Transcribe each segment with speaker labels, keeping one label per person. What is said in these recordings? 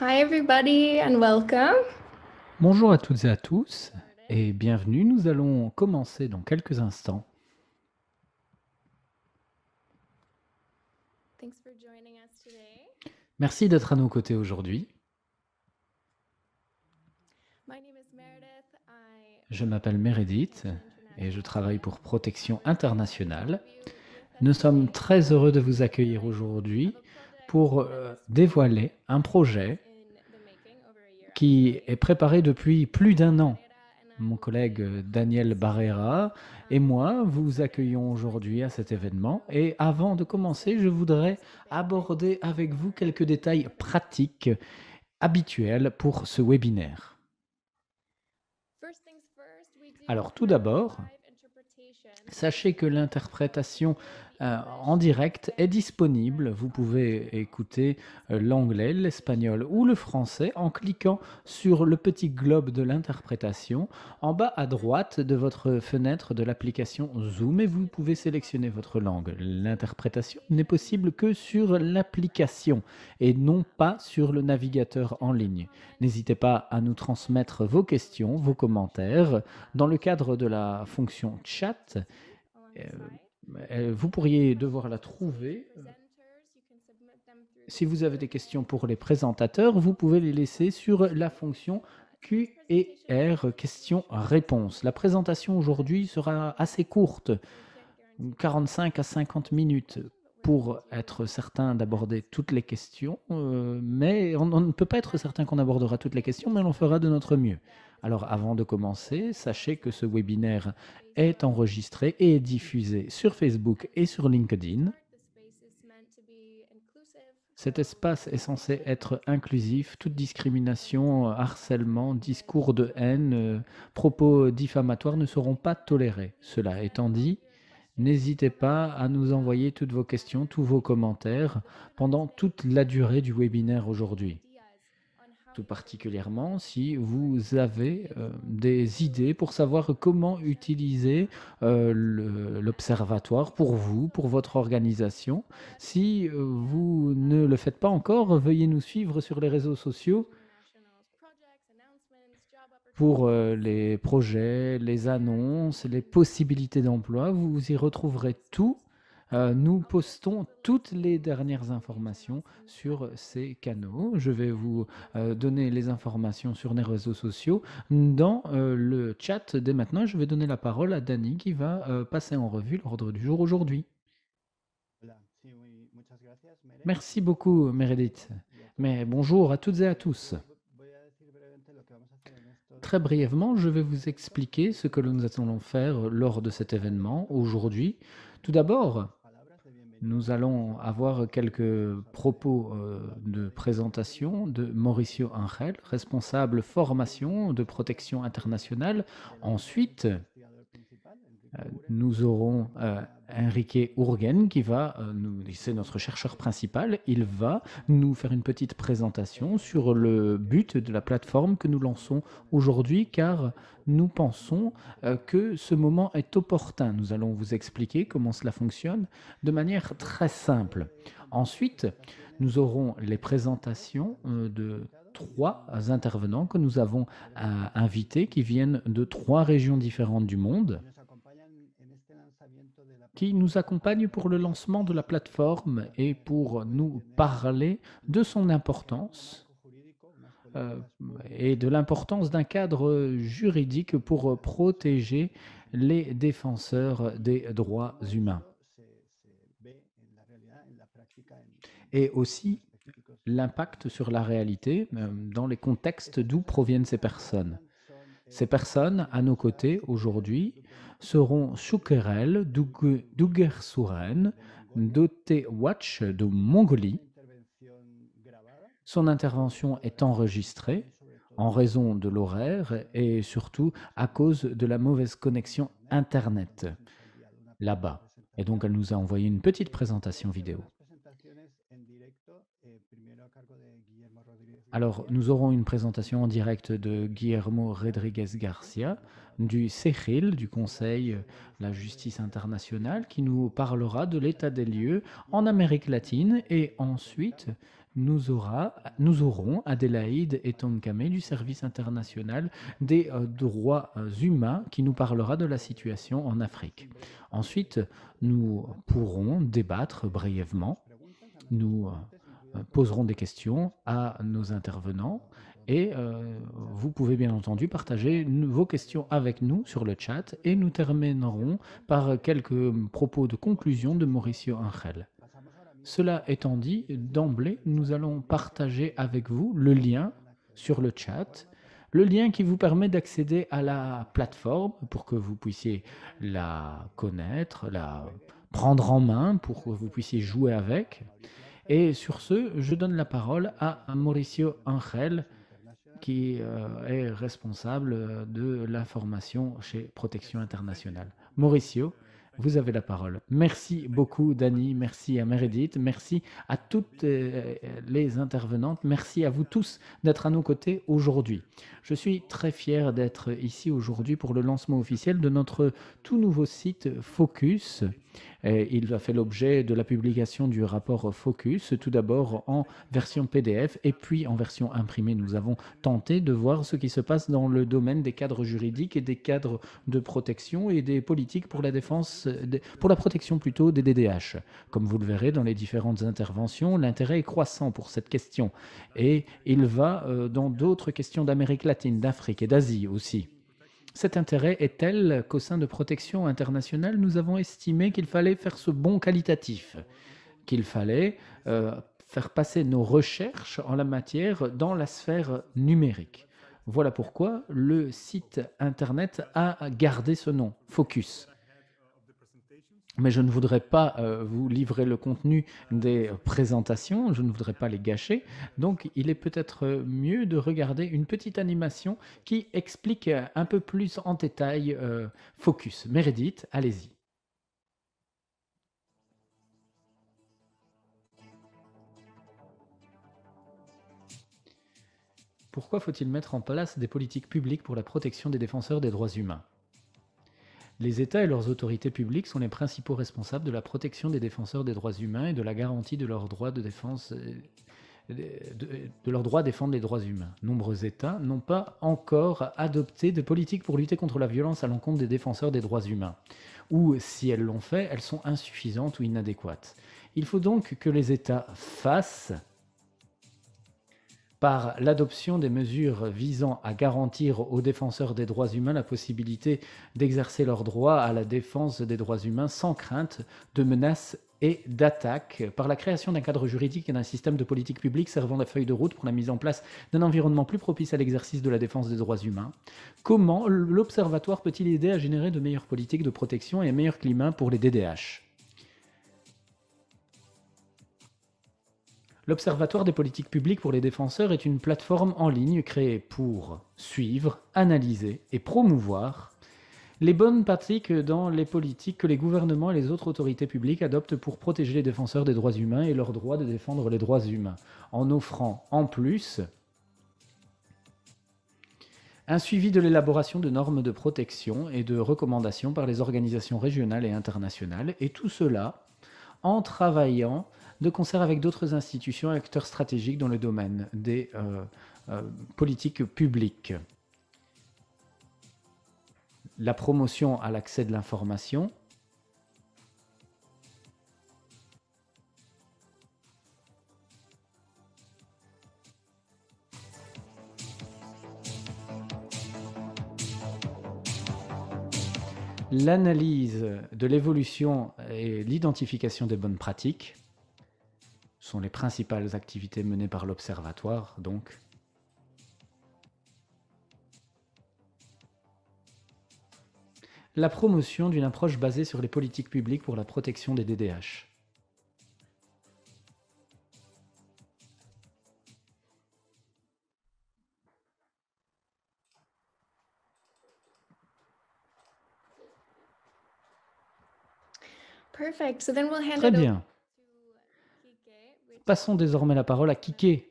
Speaker 1: Hi, everybody, and welcome.
Speaker 2: Bonjour à toutes et à tous et bienvenue. Nous allons commencer dans quelques instants.
Speaker 1: Thanks for joining us today.
Speaker 2: Merci d'être à nos côtés aujourd'hui.
Speaker 1: My name is Meredith.
Speaker 2: Je m'appelle Meredith et je travaille pour Protection Internationale. Nous sommes très heureux de vous accueillir aujourd'hui pour dévoiler un projet qui est préparé depuis plus d'un an. Mon collègue Daniel Barrera et moi vous accueillons aujourd'hui à cet événement. Et avant de commencer, je voudrais aborder avec vous quelques détails pratiques habituels pour ce webinaire. Alors tout d'abord, sachez que l'interprétation en direct est disponible. Vous pouvez écouter l'anglais, l'espagnol ou le français en cliquant sur le petit globe de l'interprétation en bas à droite de votre fenêtre de l'application Zoom et vous pouvez sélectionner votre langue. L'interprétation n'est possible que sur l'application et non pas sur le navigateur en ligne. N'hésitez pas à nous transmettre vos questions, vos commentaires dans le cadre de la fonction chat. Vous pourriez devoir la trouver. Si vous avez des questions pour les présentateurs, vous pouvez les laisser sur la fonction Q&R, questions-réponses. La présentation aujourd'hui sera assez courte, 45 à 50 minutes, pour être certain d'aborder toutes les questions. Mais on ne peut pas être certain qu'on abordera toutes les questions, mais on fera de notre mieux. Alors avant de commencer, sachez que ce webinaire est enregistré et est diffusé sur Facebook et sur LinkedIn. Cet espace est censé être inclusif. Toute discrimination, harcèlement, discours de haine, propos diffamatoires ne seront pas tolérés. Cela étant dit, n'hésitez pas à nous envoyer toutes vos questions, tous vos commentaires pendant toute la durée du webinaire aujourd'hui. Tout particulièrement si vous avez des idées pour savoir comment utiliser l'observatoire pour vous, pour votre organisation. Si vous ne le faites pas encore, veuillez nous suivre sur les réseaux sociaux pour les projets, les annonces, les possibilités d'emploi. Vous y retrouverez tout. Nous postons toutes les dernières informations sur ces canaux. Je vais vous donner les informations sur les réseaux sociaux dans le chat dès maintenant. Je vais donner la parole à Dani qui va passer en revue l'ordre du jour aujourd'hui. Merci beaucoup, Meredith. Mais bonjour à toutes et à tous. Très brièvement, je vais vous expliquer ce que nous allons faire lors de cet événement aujourd'hui. Tout d'abord, nous allons avoir quelques propos de présentation de Mauricio Angel, responsable formation de protection internationale. Ensuite, nous aurons Enrique Urgen qui va, c'est notre chercheur principal, il va nous faire une petite présentation sur le but de la plateforme que nous lançons aujourd'hui car nous pensons que ce moment est opportun. Nous allons vous expliquer comment cela fonctionne de manière très simple. Ensuite, nous aurons les présentations de 3 intervenants que nous avons invités qui viennent de 3 régions différentes du monde qui nous accompagne pour le lancement de la plateforme et pour nous parler de son importance et de l'importance d'un cadre juridique pour protéger les défenseurs des droits humains. Et aussi l'impact sur la réalité dans les contextes d'où proviennent ces personnes. Ces personnes, à nos côtés aujourd'hui, seront Shukerel Dugersuren, Dote Watch de Mongolie. Son intervention est enregistrée en raison de l'horaire et surtout à cause de la mauvaise connexion Internet là-bas. Et donc, elle nous a envoyé une petite présentation vidéo. Alors, nous aurons une présentation en direct de Guillermo Rodríguez Garcia, du CEGIL, du Conseil de la Justice internationale, qui nous parlera de l'état des lieux en Amérique latine. Et ensuite, nous aurons Adélaïde Etonkame du Service international des droits humains qui nous parlera de la situation en Afrique. Ensuite, nous pourrons débattre brièvement. Nous poserons des questions à nos intervenants et vous pouvez bien entendu partager vos questions avec nous sur le chat et nous terminerons par quelques propos de conclusion de Mauricio Angel. Cela étant dit, d'emblée, nous allons partager avec vous le lien sur le chat, le lien qui vous permet d'accéder à la plateforme pour que vous puissiez la connaître, la prendre en main, pour que vous puissiez jouer avec. Et sur ce, je donne la parole à Mauricio Angel, qui est responsable de l'information chez Protection Internationale. Mauricio, vous avez la parole. Merci beaucoup, Dani. Merci à Meredith. Merci à toutes les intervenantes. Merci à vous tous d'être à nos côtés aujourd'hui. Je suis très fier d'être ici aujourd'hui pour le lancement officiel de notre tout nouveau site Focus. Il a fait l'objet de la publication du rapport Focus, tout d'abord en version PDF et puis en version imprimée. Nous avons tenté de voir ce qui se passe dans le domaine des cadres juridiques et des cadres de protection et des politiques pour la défense, pour la protection plutôt des DDH. Comme vous le verrez dans les différentes interventions, l'intérêt est croissant pour cette question et il va dans d'autres questions d'Amérique latine, d'Afrique et d'Asie aussi. Cet intérêt est tel qu'au sein de Protection Internationale, nous avons estimé qu'il fallait faire ce bond qualitatif, qu'il fallait faire passer nos recherches en la matière dans la sphère numérique. Voilà pourquoi le site internet a gardé ce nom, Focus. Mais je ne voudrais pas vous livrer le contenu des présentations, je ne voudrais pas les gâcher. Donc, il est peut-être mieux de regarder une petite animation qui explique un peu plus en détail Focus. Meredith, allez-y. Pourquoi faut-il mettre en place des politiques publiques pour la protection des défenseurs des droits humains ? Les États et leurs autorités publiques sont les principaux responsables de la protection des défenseurs des droits humains et de la garantie de leur droit de défense, de leur droit à défendre les droits humains. Nombreux États n'ont pas encore adopté de politique pour lutter contre la violence à l'encontre des défenseurs des droits humains. Ou, si elles l'ont fait, elles sont insuffisantes ou inadéquates. Il faut donc que les États fassent par l'adoption des mesures visant à garantir aux défenseurs des droits humains la possibilité d'exercer leur droit à la défense des droits humains sans crainte de menaces et d'attaques, par la création d'un cadre juridique et d'un système de politique publique servant de feuille de route pour la mise en place d'un environnement plus propice à l'exercice de la défense des droits humains. Comment l'Observatoire peut-il aider à générer de meilleures politiques de protection et un meilleur climat pour les DDH ? L'Observatoire des politiques publiques pour les défenseurs est une plateforme en ligne créée pour suivre, analyser et promouvoir les bonnes pratiques dans les politiques que les gouvernements et les autres autorités publiques adoptent pour protéger les défenseurs des droits humains et leur droit de défendre les droits humains, en offrant en plus un suivi de l'élaboration de normes de protection et de recommandations par les organisations régionales et internationales, et tout cela en travaillant de concert avec d'autres institutions et acteurs stratégiques dans le domaine des politiques publiques. La promotion à l'accès de l'information, l'analyse de l'évolution et l'identification des bonnes pratiques sont les principales activités menées par l'Observatoire, donc. La promotion d'une approche basée sur les politiques publiques pour la protection des DDH.
Speaker 1: Perfect. So then we'll hand
Speaker 2: Très
Speaker 1: it
Speaker 2: bien. Passons désormais la parole à Kike,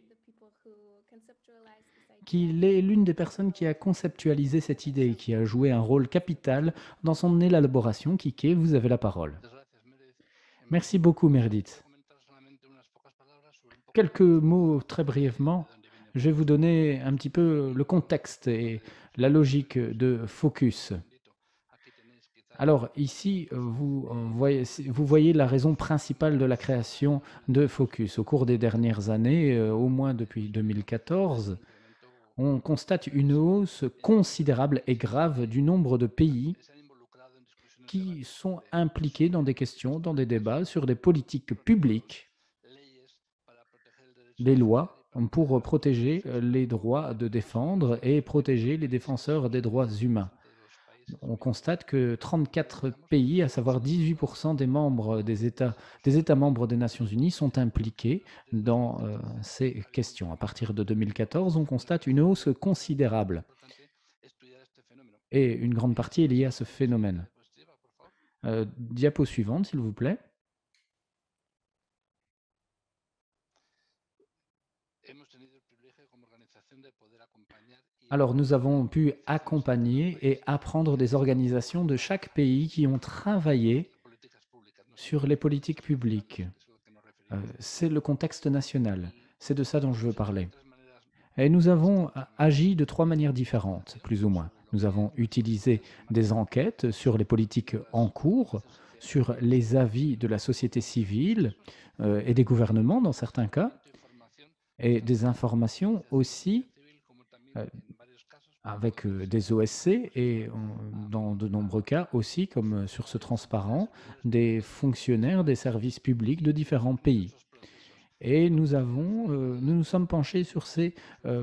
Speaker 2: qui est l'une des personnes qui a conceptualisé cette idée et qui a joué un rôle capital dans son élaboration. Kike, vous avez la parole. Merci beaucoup, Meredith. Quelques mots très brièvement. Je vais vous donner un petit peu le contexte et la logique de Focus. Alors ici, vous voyez la raison principale de la création de Focus. Au cours des dernières années, au moins depuis 2014, on constate une hausse considérable et grave du nombre de pays qui sont impliqués dans des questions, dans des débats sur des politiques publiques, des lois pour protéger les droits de défendre et protéger les défenseurs des droits humains. On constate que 34 pays, à savoir 18% des membres des États membres des Nations Unies, sont impliqués dans ces questions. À partir de 2014, on constate une hausse considérable. Et une grande partie est liée à ce phénomène. Diapo suivante, s'il vous plaît. Alors, nous avons pu accompagner et apprendre des organisations de chaque pays qui ont travaillé sur les politiques publiques. C'est le contexte national. C'est de ça dont je veux parler. Et nous avons agi de 3 manières différentes, plus ou moins. Nous avons utilisé des enquêtes sur les politiques en cours, sur les avis de la société civile et des gouvernements dans certains cas, et des informations aussi avec des OSC et dans de nombreux cas aussi, comme sur ce transparent, des fonctionnaires des services publics de différents pays. Et nous nous sommes penchés sur ces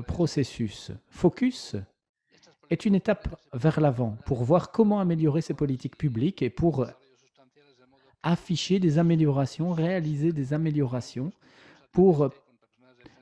Speaker 2: processus. Focus est une étape vers l'avant pour voir comment améliorer ces politiques publiques et pour afficher des améliorations, réaliser des améliorations pour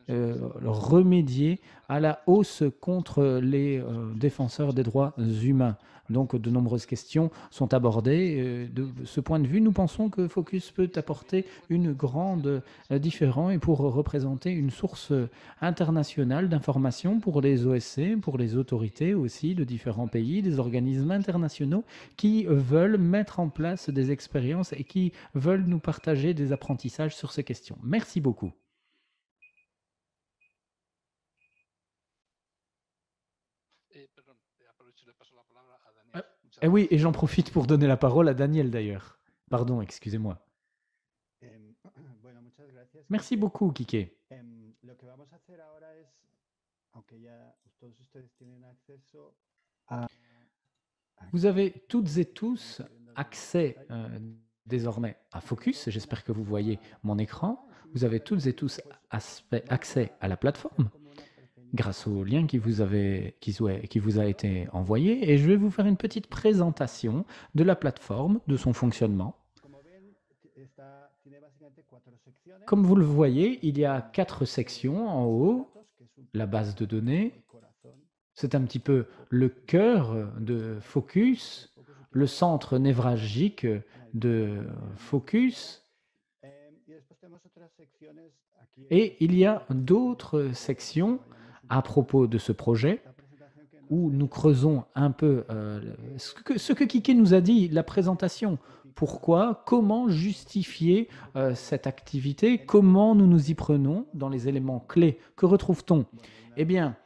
Speaker 2: remédier à la hausse contre les défenseurs des droits humains. Donc de nombreuses questions sont abordées. De ce point de vue, nous pensons que Focus peut apporter une grande différence et pour représenter une source internationale d'information pour les OSC, pour les autorités aussi de différents pays, des organismes internationaux qui veulent mettre en place des expériences et qui veulent nous partager des apprentissages sur ces questions. Merci beaucoup. Oui, et j'en profite pour donner la parole à Daniel d'ailleurs. Pardon, excusez-moi. Merci beaucoup, Kike. Vous avez toutes et tous accès désormais à Focus. J'espère que vous voyez mon écran. Vous avez toutes et tous accès à la plateforme grâce au lien qui vous a été envoyé. Et je vais vous faire une petite présentation de la plateforme, de son fonctionnement. Comme vous le voyez, il y a 4 sections en haut. La base de données, c'est un petit peu le cœur de Focus, le centre névralgique de Focus. Et il y a d'autres sections à propos de ce projet où nous creusons un peu ce que Kike nous a dit, la présentation. Pourquoi, comment justifier cette activité, comment nous nous y prenons dans les éléments clés. Que retrouve-t-on? Eh bien,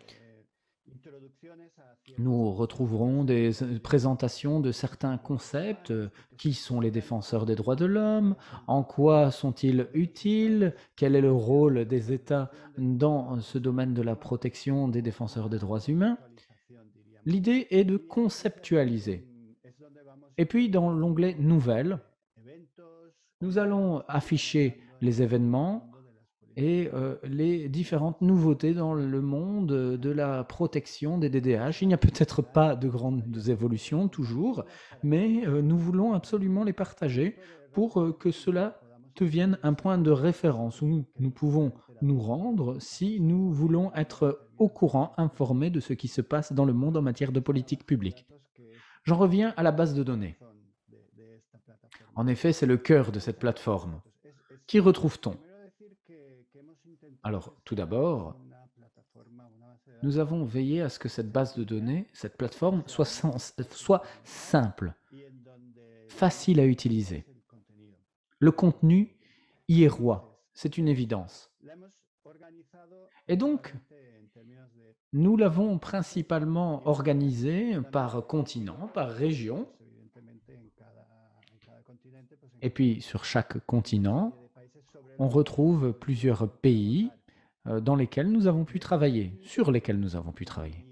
Speaker 2: nous retrouverons des présentations de certains concepts. Qui sont les défenseurs des droits de l'homme? En quoi sont-ils utiles? Quel est le rôle des États dans ce domaine de la protection des défenseurs des droits humains? L'idée est de conceptualiser. Et puis, dans l'onglet « Nouvelles », nous allons afficher les événements et les différentes nouveautés dans le monde de la protection des DDH. Il n'y a peut-être pas de grandes évolutions toujours, mais nous voulons absolument les partager pour que cela devienne un point de référence où nous pouvons nous rendre si nous voulons être au courant, informés de ce qui se passe dans le monde en matière de politique publique. J'en reviens à la base de données. En effet, c'est le cœur de cette plateforme. Qui retrouve-t-on? Alors, tout d'abord, nous avons veillé à ce que cette base de données, cette plateforme, soit simple, facile à utiliser. Le contenu y est roi, c'est une évidence. Et donc, nous l'avons principalement organisé par continent, par région. Et puis, sur chaque continent, on retrouve plusieurs pays dans lesquels nous avons pu travailler, sur lesquels nous avons pu travailler.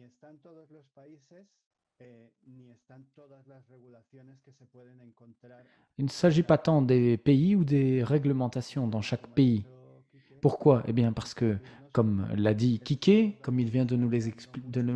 Speaker 2: Il ne s'agit pas tant des pays ou des réglementations dans chaque pays. Pourquoi? Eh bien parce que, comme l'a dit Kike, comme il vient de nous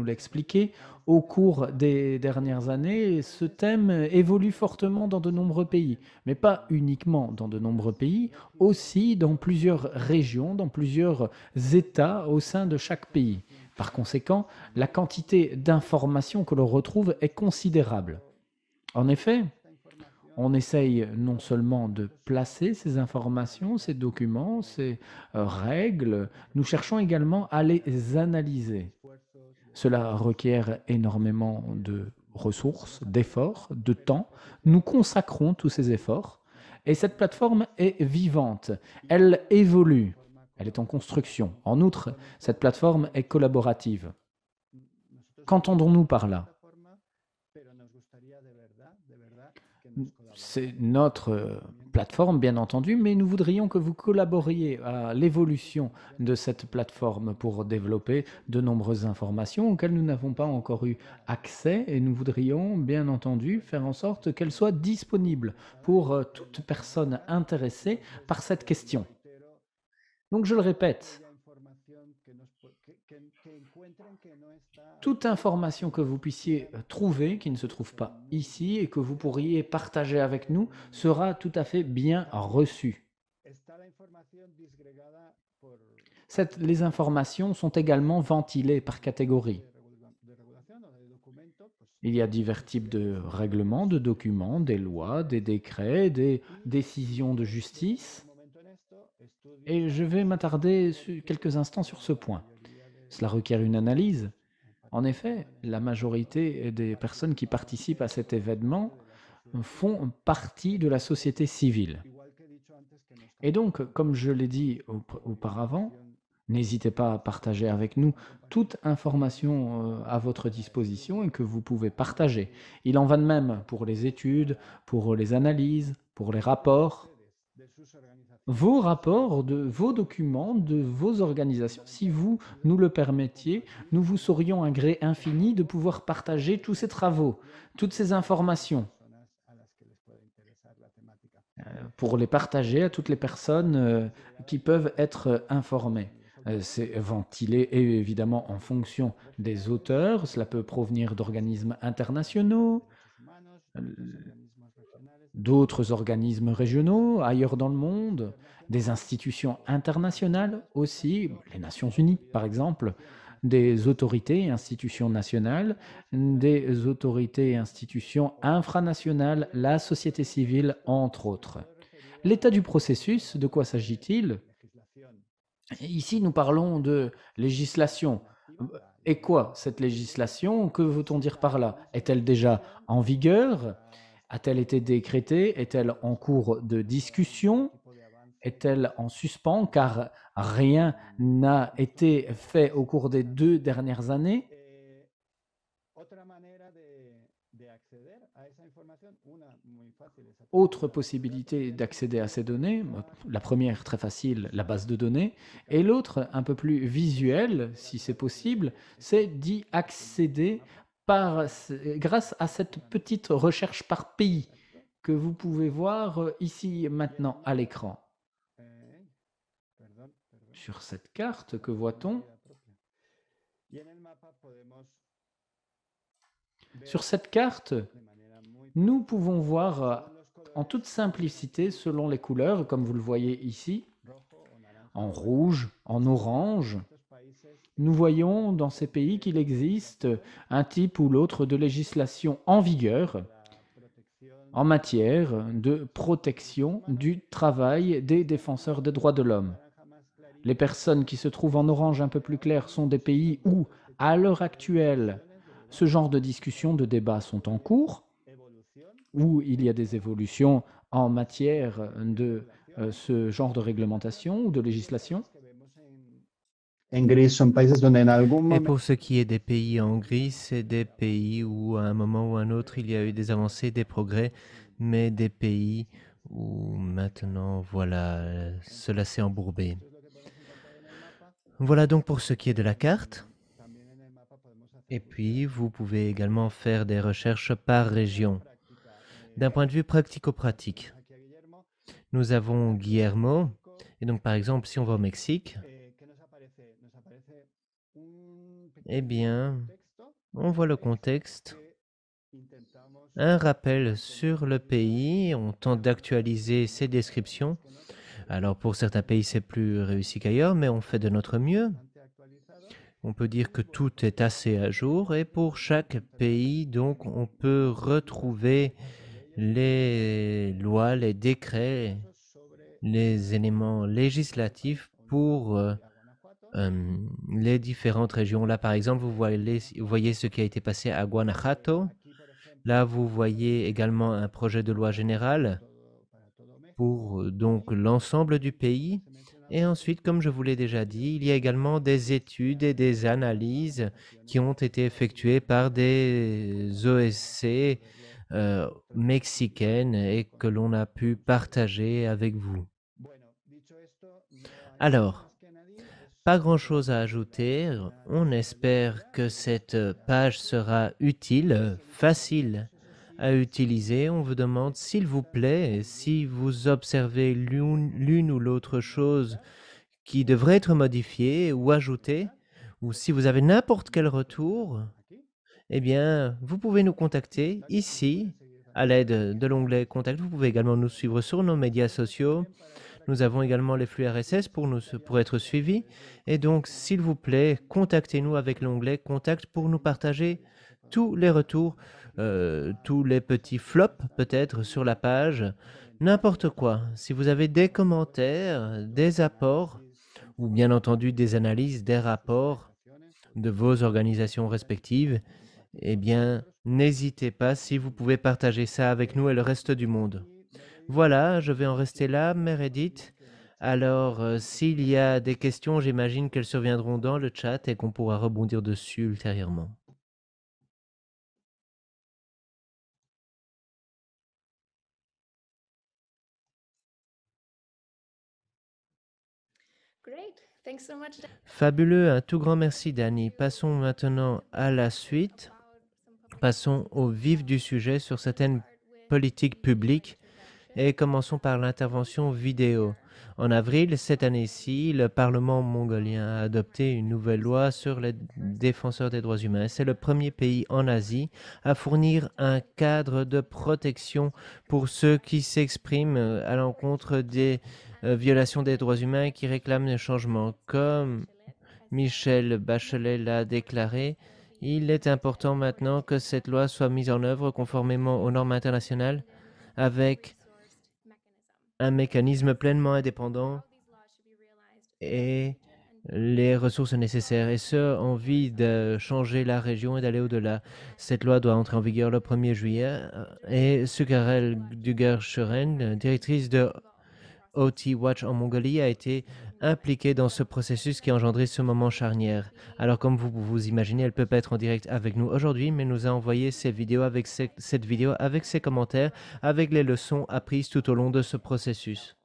Speaker 2: l'expliquer, au cours des dernières années, ce thème évolue fortement dans de nombreux pays. Mais pas uniquement dans de nombreux pays, aussi dans plusieurs régions, dans plusieurs États au sein de chaque pays. Par conséquent, la quantité d'informations que l'on retrouve est considérable. En effet, on essaye non seulement de placer ces informations, ces documents, ces règles, nous cherchons également à les analyser. Cela requiert énormément de ressources, d'efforts, de temps. Nous consacrons tous ces efforts et cette plateforme est vivante, elle évolue, elle est en construction. En outre, cette plateforme est collaborative. Qu'entendons-nous par là? C'est notre plateforme, bien entendu, mais nous voudrions que vous collaboriez à l'évolution de cette plateforme pour développer de nombreuses informations auxquelles nous n'avons pas encore eu accès et nous voudrions, bien entendu, faire en sorte qu'elles soient disponibles pour toute personne intéressée par cette question. Donc, je le répète, toute information que vous puissiez trouver, qui ne se trouve pas ici et que vous pourriez partager avec nous, sera tout à fait bien reçue. Les informations sont également ventilées par catégorie. Il y a divers types de règlements, de documents, des lois, des décrets, des décisions de justice. Et je vais m'attarder quelques instants sur ce point. Cela requiert une analyse. En effet, la majorité des personnes qui participent à cet événement font partie de la société civile. Et donc, comme je l'ai dit auparavant, n'hésitez pas à partager avec nous toute information à votre disposition et que vous pouvez partager. Il en va de même pour les études, pour les analyses, pour les rapports. Vos rapports, de vos documents, de vos organisations, si vous nous le permettiez, nous vous saurions un gré infini de pouvoir partager tous ces travaux, toutes ces informations, pour les partager à toutes les personnes qui peuvent être informées. C'est ventilé et évidemment en fonction des auteurs, cela peut provenir d'organismes internationaux, d'autres organismes régionaux ailleurs dans le monde, des institutions internationales aussi, les Nations Unies par exemple, des autorités et institutions nationales, des autorités et institutions infranationales, la société civile entre autres. L'état du processus, de quoi s'agit-il? Ici, nous parlons de législation. Et quoi, cette législation? Que veut-on dire par là? Est-elle déjà en vigueur? A-t-elle été décrétée? Est-elle en cours de discussion? Est-elle en suspens car rien n'a été fait au cours des 2 dernières années? Autre possibilité d'accéder à ces données, la première très facile, la base de données, et l'autre un peu plus visuelle, si c'est possible, c'est d'y accéder grâce à cette petite recherche par pays que vous pouvez voir ici maintenant à l'écran. Sur cette carte, que voit-on? Sur cette carte, nous pouvons voir en toute simplicité, selon les couleurs, comme vous le voyez ici, en rouge, en orange, nous voyons dans ces pays qu'il existe un type ou l'autre de législation en vigueur en matière de protection du travail des défenseurs des droits de l'homme. Les personnes qui se trouvent en orange un peu plus clair sont des pays où, à l'heure actuelle, ce genre de discussions, de débats sont en cours, où il y a des évolutions en matière de ce genre de réglementation ou de législation.
Speaker 3: en gris son países donde en algún
Speaker 4: Et
Speaker 3: momento
Speaker 4: pour ce qui est des pays en gris, c'est des pays où à un moment ou un autre, il y a eu des avancées, des progrès, mais des pays où maintenant, voilà, cela s'est embourbé. Voilà donc pour ce qui est de la carte. Et puis, vous pouvez également faire des recherches par région. D'un point de vue pratico-pratique, nous avons Guillermo. Et donc, par exemple, si on va au Mexique, eh bien, on voit le contexte, un rappel sur le pays, on tente d'actualiser ces descriptions. Alors, pour certains pays, c'est plus réussi qu'ailleurs, mais on fait de notre mieux. On peut dire que tout est assez à jour et pour chaque pays, donc, on peut retrouver les lois, les décrets, les éléments législatifs pour les différentes régions. Là, par exemple, vous voyez ce qui a été passé à Guanajuato. Là, vous voyez également un projet de loi générale pour donc l'ensemble du pays. Et ensuite, comme je vous l'ai déjà dit, il y a également des études et des analyses qui ont été effectuées par des OSC mexicaines et que l'on a pu partager avec vous. Alors, pas grand-chose à ajouter. On espère que cette page sera utile, facile à utiliser. On vous demande, s'il vous plaît, si vous observez l'une ou l'autre chose qui devrait être modifiée ou ajoutée, ou si vous avez n'importe quel retour, eh bien, vous pouvez nous contacter ici, à l'aide de l'onglet Contact. Vous pouvez également nous suivre sur nos médias sociaux. Nous avons également les flux RSS pour être suivis. Et donc, s'il vous plaît, contactez-nous avec l'onglet Contact pour nous partager tous les retours, tous les petits flops peut-être sur la page, n'importe quoi. Si vous avez des commentaires, des apports, ou bien entendu des analyses, des rapports de vos organisations respectives, eh bien, n'hésitez pas si vous pouvez partager ça avec nous et le reste du monde. Voilà, je vais en rester là, Meredith. Alors, s'il y a des questions, j'imagine qu'elles surviendront dans le chat et qu'on pourra rebondir dessus ultérieurement. Fabuleux, un tout grand merci, Dani. Passons maintenant à la suite. Passons au vif du sujet sur certaines politiques publiques et commençons par l'intervention vidéo. En avril, cette année-ci, le Parlement mongolien a adopté une nouvelle loi sur les défenseurs des droits humains. C'est le premier pays en Asie à fournir un cadre de protection pour ceux qui s'expriment à l'encontre des violations des droits humains et qui réclament des changements. Comme Michelle Bachelet l'a déclaré, il est important maintenant que cette loi soit mise en œuvre conformément aux normes internationales avec un mécanisme pleinement indépendant et les ressources nécessaires, et ce, en vue de changer la région et d'aller au-delà. Cette loi doit entrer en vigueur le 1er juillet et Sukarel Duger-Shuren, directrice de OT Watch en Mongolie, a été impliquée dans ce processus qui a engendré ce moment charnière. Alors, comme vous imaginez, elle ne peut pas être en direct avec nous aujourd'hui, mais nous a envoyé cette vidéo avec ses commentaires, avec les leçons apprises tout au long de ce processus.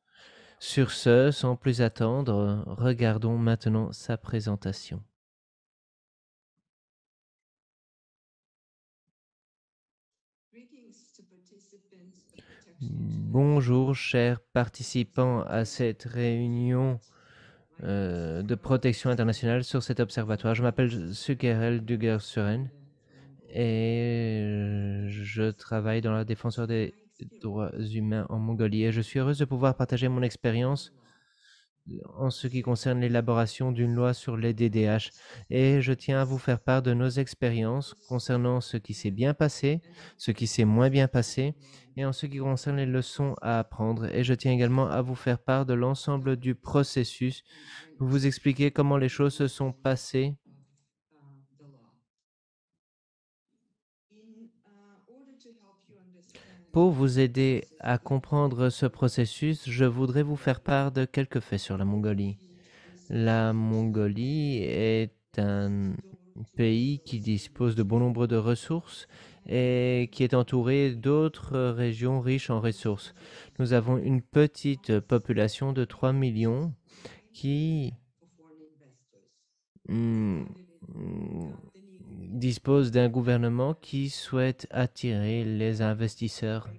Speaker 4: Sur ce, sans plus attendre, regardons maintenant sa présentation. Bonjour, chers participants à cette réunion de protection internationale sur cet observatoire. Je m'appelle Sukarel Duger-Suren et je travaille dans la défenseur des droits humains en Mongolie. Et je suis heureuse de pouvoir partager mon expérience en ce qui concerne l'élaboration d'une loi sur les DDH. Et je tiens à vous faire part de nos expériences concernant ce qui s'est bien passé, ce qui s'est moins bien passé, et en ce qui concerne les leçons à apprendre. Et je tiens également à vous faire part de l'ensemble du processus, vous expliquer comment les choses se sont passées. Pour vous aider à comprendre ce processus, je voudrais vous faire part de quelques faits sur la Mongolie. La Mongolie est un pays qui dispose de bon nombre de ressources et qui est entouré d'autres régions riches en ressources. Nous avons une petite population de 3 millions qui mm, mm, dispose d'un gouvernement qui souhaite attirer les investisseurs.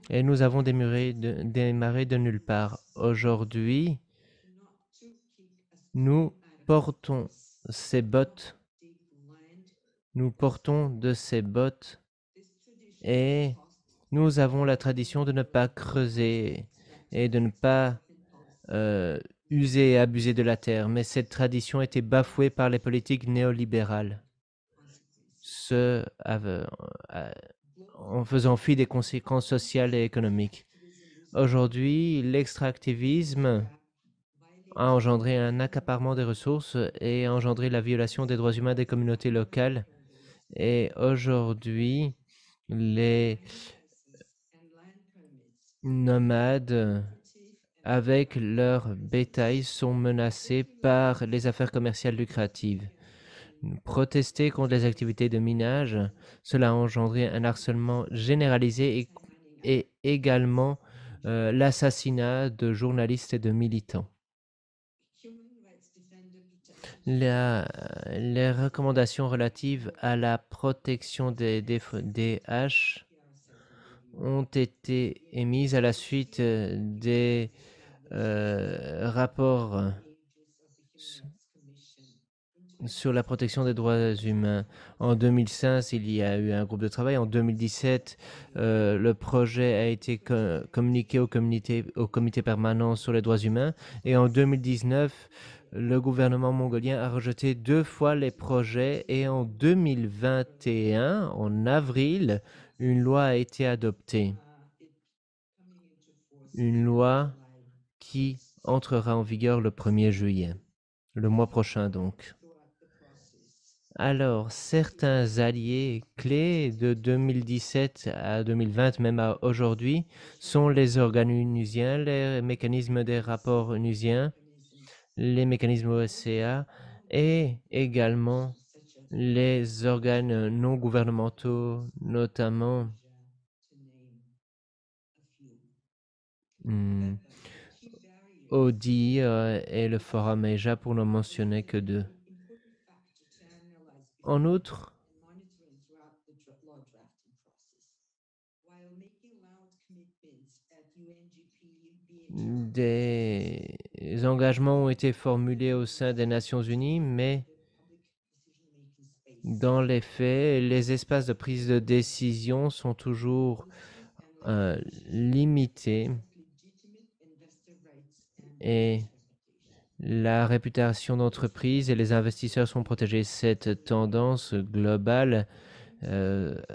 Speaker 4: Et nous avons démarré de nulle part. Aujourd'hui, nous portons ces bottes, nous portons de ces bottes et nous avons la tradition de ne pas creuser et de ne pas user et abuser de la terre. Mais cette tradition a été bafouée par les politiques néolibérales, en faisant fi des conséquences sociales et économiques. Aujourd'hui, l'extractivisme a engendré un accaparement des ressources et a engendré la violation des droits humains des communautés locales. Et aujourd'hui, les nomades avec leur bétail sont menacés par les affaires commerciales lucratives. Protester contre les activités de minage, cela a engendré un harcèlement généralisé et également l'assassinat de journalistes et de militants. Les recommandations relatives à la protection des haches ont été émises à la suite des rapports sur la protection des droits humains. En 2005, il y a eu un groupe de travail. En 2017, le projet a été communiqué au comité permanent sur les droits humains. Et en 2019, le gouvernement mongolien a rejeté 2 fois les projets. Et en 2021, en avril, une loi a été adoptée. Une loi qui entrera en vigueur le 1er juillet, le mois prochain donc. Alors, certains alliés clés de 2017 à 2020, même à aujourd'hui, sont les organes onusiens, les mécanismes des rapports onusiens, les mécanismes OSCA et également les organes non gouvernementaux, notamment ODIHR et le Forum EJA pour ne mentionner que 2. En outre, des engagements ont été formulés au sein des Nations Unies, mais dans les faits, les espaces de prise de décision sont toujours limités et la réputation d'entreprise et les investisseurs sont protégés. Cette tendance globale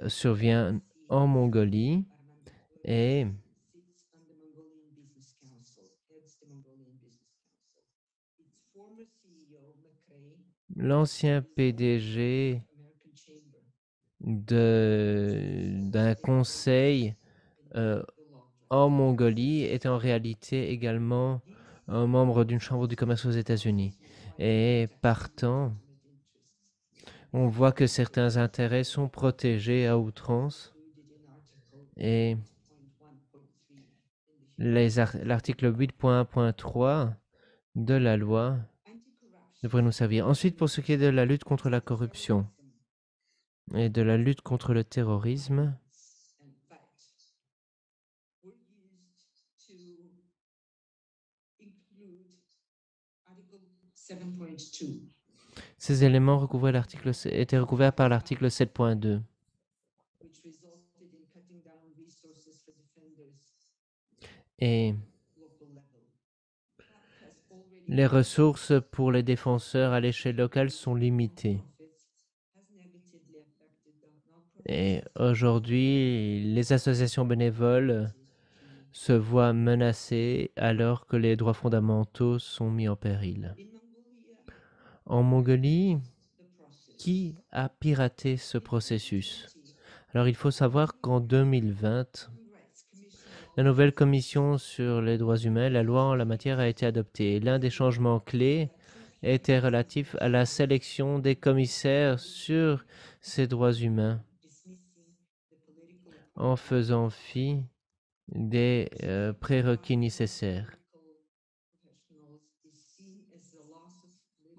Speaker 4: survient en Mongolie et l'ancien PDG d'un conseil en Mongolie est en réalité également un membre d'une chambre du commerce aux États-Unis. Et partant, on voit que certains intérêts sont protégés à outrance et l'article 8.1.3 de la loi devrait nous servir. Ensuite, pour ce qui est de la lutte contre la corruption et de la lutte contre le terrorisme, ces éléments étaient recouverts par l'article 7.2. Et les ressources pour les défenseurs à l'échelle locale sont limitées. Et aujourd'hui, les associations bénévoles se voient menacées alors que les droits fondamentaux sont mis en péril. En Mongolie, qui a piraté ce processus? Alors, il faut savoir qu'en 2020, la nouvelle commission sur les droits humains, la loi en la matière a été adoptée. L'un des changements clés était relatif à la sélection des commissaires sur ces droits humains en faisant fi des prérequis nécessaires.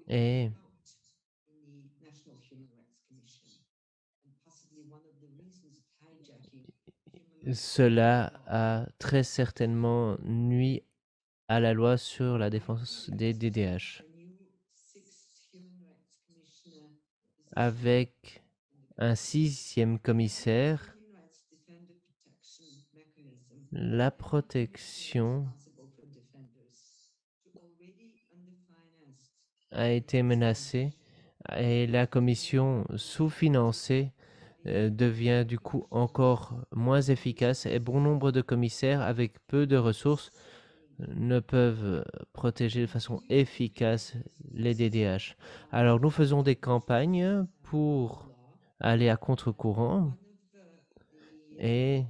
Speaker 4: Et cela a très certainement nui à la loi sur la défense des DDH. Avec un 6e commissaire, la protection a été menacée et la commission sous-financée devient du coup encore moins efficace et bon nombre de commissaires avec peu de ressources ne peuvent protéger de façon efficace les DDH. Alors nous faisons des campagnes pour aller à contre-courant et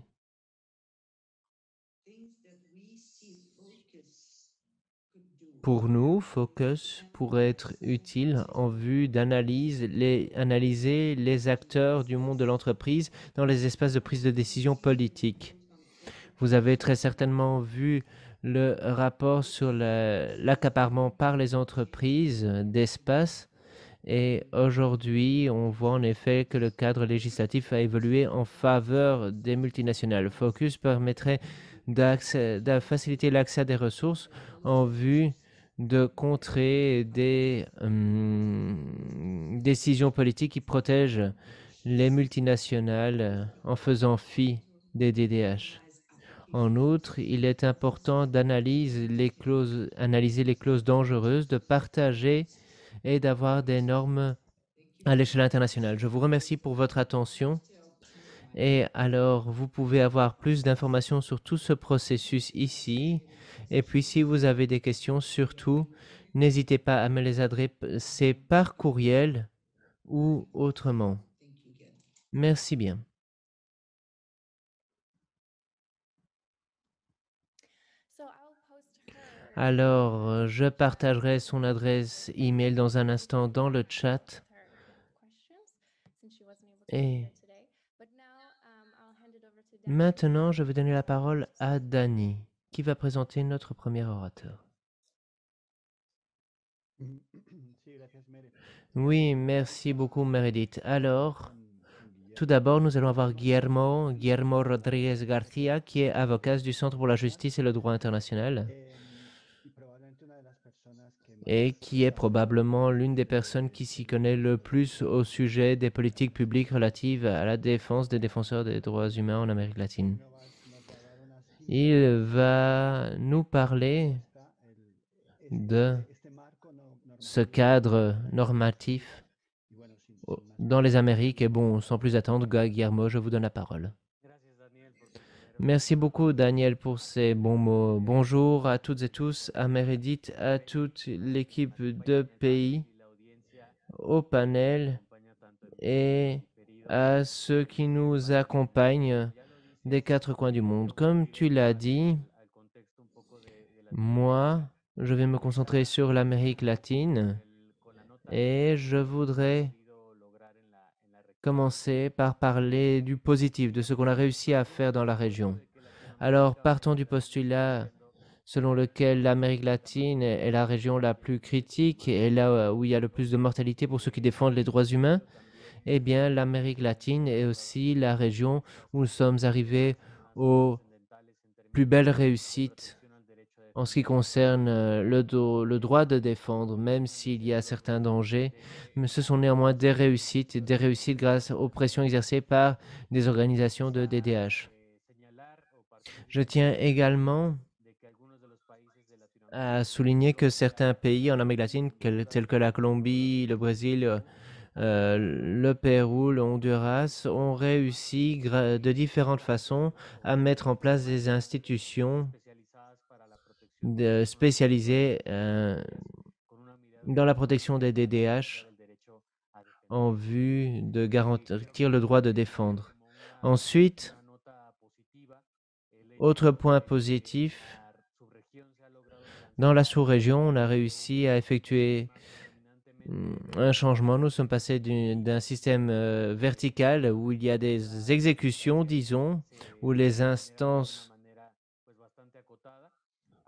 Speaker 4: pour nous, Focus pourrait être utile en vue d'analyser les acteurs du monde de l'entreprise dans les espaces de prise de décision politique. Vous avez très certainement vu le rapport sur l'accaparement par les entreprises d'espace et aujourd'hui, on voit en effet que le cadre législatif a évolué en faveur des multinationales. Focus permettrait de faciliter l'accès à des ressources en vue de contrer des décisions politiques qui protègent les multinationales en faisant fi des DDH. En outre, il est important d'analyser les clauses dangereuses, de partager et d'avoir des normes à l'échelle internationale. Je vous remercie pour votre attention. Et alors, vous pouvez avoir plus d'informations sur tout ce processus ici. Et puis, si vous avez des questions, surtout, n'hésitez pas à me les adresser par courriel ou autrement. Merci bien. Alors, je partagerai son adresse email dans un instant dans le chat. Et maintenant, je vais donner la parole à Danny, qui va présenter notre premier orateur. Oui, merci beaucoup, Meredith. Alors, tout d'abord, nous allons avoir Guillermo Rodríguez García, qui est avocat du Centre pour la justice et le droit international et qui est probablement l'une des personnes qui s'y connaît le plus au sujet des politiques publiques relatives à la défense des défenseurs des droits humains en Amérique latine. Il va nous parler de ce cadre normatif dans les Amériques. Et bon, sans plus attendre, Guillermo, je vous donne la parole. Merci beaucoup, Daniel, pour ces bons mots. Bonjour à toutes et tous, à Meredith, à toute l'équipe de pays, au panel et à ceux qui nous accompagnent des quatre coins du monde. Comme tu l'as dit, moi, je vais me concentrer sur l'Amérique latine et je voudrais commencer par parler du positif, de ce qu'on a réussi à faire dans la région. Alors, partons du postulat selon lequel l'Amérique latine est la région la plus critique et là où il y a le plus de mortalité pour ceux qui défendent les droits humains. Eh bien, l'Amérique latine est aussi la région où nous sommes arrivés aux plus belles réussites en ce qui concerne le droit de défendre, même s'il y a certains dangers. Mais ce sont néanmoins des réussites grâce aux pressions exercées par des organisations de DDH. Je tiens également à souligner que certains pays en Amérique latine, tels que la Colombie, le Brésil, le Pérou, le Honduras, ont réussi de différentes façons à mettre en place des institutions spécialisées dans la protection des DDH en vue de garantir le droit de défendre. Ensuite, Autre point positif, dans la sous-région, on a réussi à effectuer un changement. Nous sommes passés d'un système vertical où il y a des exécutions, disons, où les instances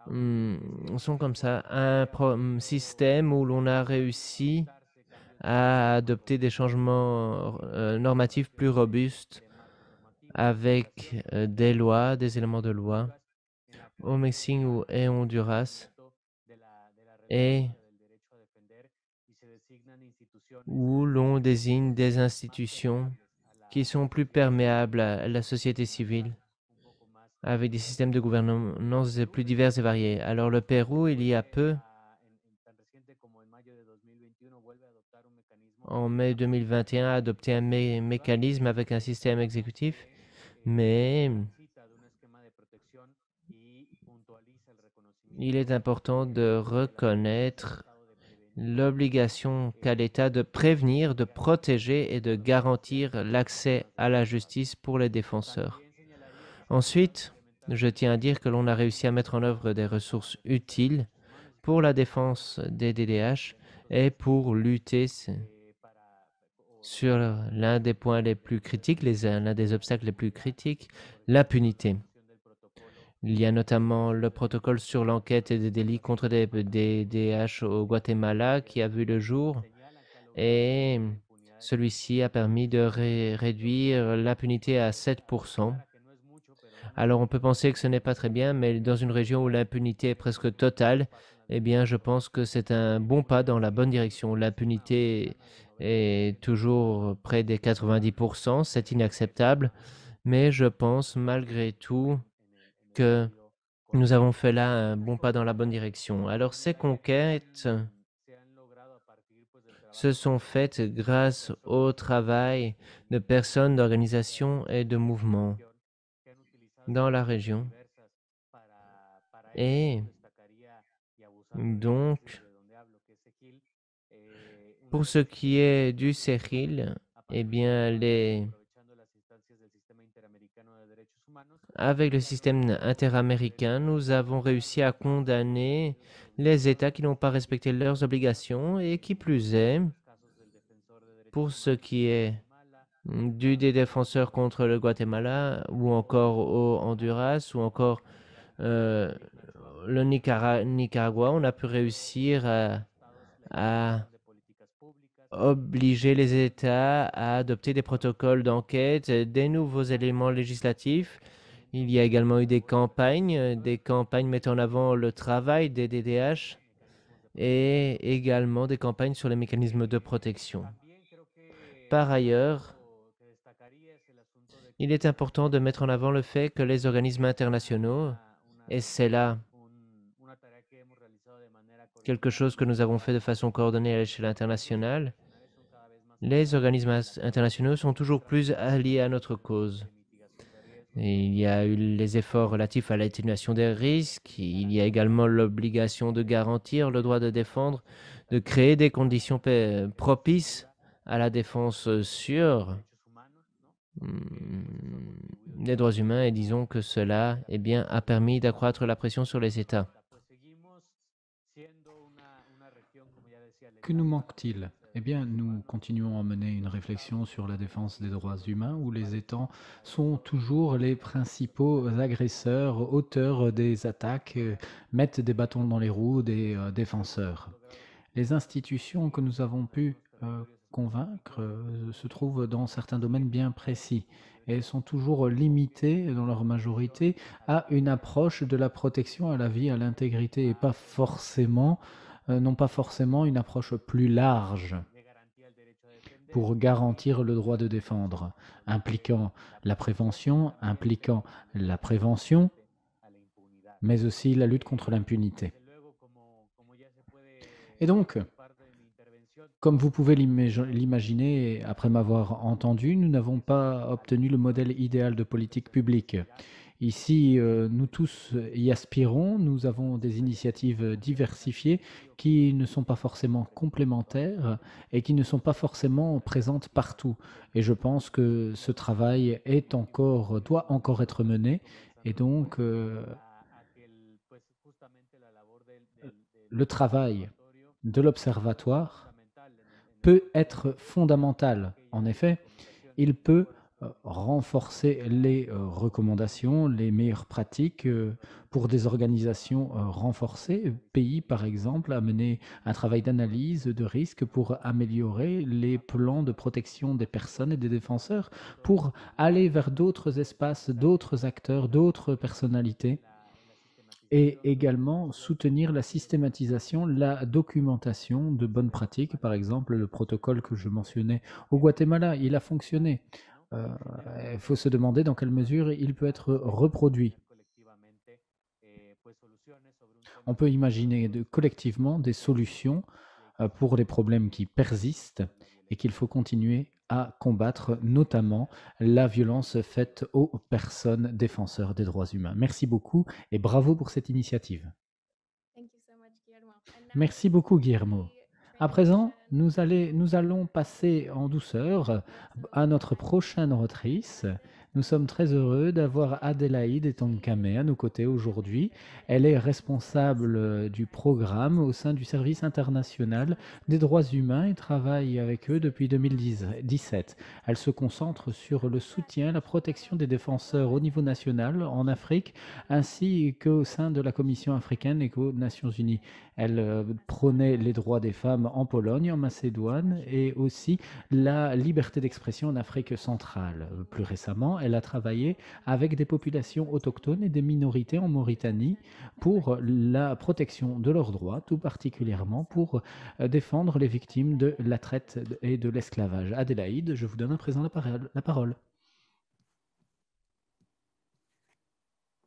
Speaker 4: sont comme ça, à un système où l'on a réussi à adopter des changements normatifs plus robustes avec des lois, des éléments de loi au Mexique et Honduras, et où l'on désigne des institutions qui sont plus perméables à la société civile, avec des systèmes de gouvernance plus divers et variés. Alors le Pérou, il y a peu, en mai 2021, a adopté un mécanisme avec un système exécutif, mais il est important de reconnaître l'obligation qu'a l'État de prévenir, de protéger et de garantir l'accès à la justice pour les défenseurs. Ensuite, je tiens à dire que l'on a réussi à mettre en œuvre des ressources utiles pour la défense des DDH et pour lutter sur l'un des points les plus critiques, l'un des obstacles les plus critiques, l'impunité. Il y a notamment le protocole sur l'enquête et des délits contre des DDH au Guatemala qui a vu le jour, et celui-ci a permis de réduire l'impunité à 7%. Alors on peut penser que ce n'est pas très bien, mais dans une région où l'impunité est presque totale, eh bien je pense que c'est un bon pas dans la bonne direction. L'impunité est toujours près des 90%, c'est inacceptable, mais je pense malgré tout que nous avons fait là un bon pas dans la bonne direction. Alors ces conquêtes se sont faites grâce au travail de personnes, d'organisations et de mouvements dans la région. Et donc, pour ce qui est du CEGIL, eh bien, avec le système interaméricain, nous avons réussi à condamner les États qui n'ont pas respecté leurs obligations et qui plus est, pour ce qui est des défenseurs contre le Guatemala ou encore au Honduras ou encore le Nicaragua, on a pu réussir à obliger les États à adopter des protocoles d'enquête, des nouveaux éléments législatifs. Il y a également eu des campagnes mettant en avant le travail des DDH et également des campagnes sur les mécanismes de protection. Par ailleurs, il est important de mettre en avant le fait que les organismes internationaux, et c'est là quelque chose que nous avons fait de façon coordonnée à l'échelle internationale, les organismes internationaux sont toujours plus alliés à notre cause. Et il y a eu les efforts relatifs à l'atténuation des risques, il y a également l'obligation de garantir le droit de défendre, de créer des conditions propices à la défense sur des droits humains, et disons que cela a permis d'accroître la pression sur les États.
Speaker 2: Que nous manque-t-il? Eh bien, nous continuons à mener une réflexion sur la défense des droits humains où les États sont toujours les principaux agresseurs, auteurs des attaques, mettent des bâtons dans les roues des défenseurs. Les institutions que nous avons pu convaincre se trouvent dans certains domaines bien précis et sont toujours limitées dans leur majorité à une approche de la protection à la vie, à l'intégrité et pas forcément n'ont pas forcément une approche plus large pour garantir le droit de défendre, impliquant la prévention, mais aussi la lutte contre l'impunité. Et donc, comme vous pouvez l'imaginer, après m'avoir entendu, nous n'avons pas obtenu le modèle idéal de politique publique. Ici, nous tous y aspirons, nous avons des initiatives diversifiées qui ne sont pas forcément complémentaires et qui ne sont pas forcément présentes partout. Et je pense que ce travail doit encore être mené Et donc, le travail de l'observatoire peut être fondamental. En effet, il peut renforcer les recommandations, les meilleures pratiques pour des organisations renforcées, pays par exemple, à mener un travail d'analyse de risque pour améliorer les plans de protection des personnes et des défenseurs, pour aller vers d'autres espaces, d'autres acteurs, d'autres personnalités, et également soutenir la systématisation, la documentation de bonnes pratiques. Par exemple, le protocole que je mentionnais au Guatemala, il a fonctionné. Il faut se demander dans quelle mesure il peut être reproduit. On peut imaginer collectivement des solutions pour les problèmes qui persistent et qu'il faut continuer à combattre, notamment la violence faite aux personnes défenseurs des droits humains. Merci beaucoup et bravo pour cette initiative. Merci beaucoup, Guillermo. À présent, nous allons passer en douceur à notre prochaine oratrice. Nous sommes très heureux d'avoir Adélaïde Etonkame à nos côtés aujourd'hui. Elle est responsable du programme au sein du Service international des droits humains et travaille avec eux depuis 2017. Elle se concentre sur le soutien et la protection des défenseurs au niveau national en Afrique, ainsi qu'au sein de la Commission africaine et qu'aux Nations Unies. Elle prônait les droits des femmes en Pologne, en Macédoine et aussi la liberté d'expression en Afrique centrale. Plus récemment, elle a travaillé avec des populations autochtones et des minorités en Mauritanie pour la protection de leurs droits, tout particulièrement pour défendre les victimes de la traite et de l'esclavage. Adélaïde, je vous donne à présent la parole.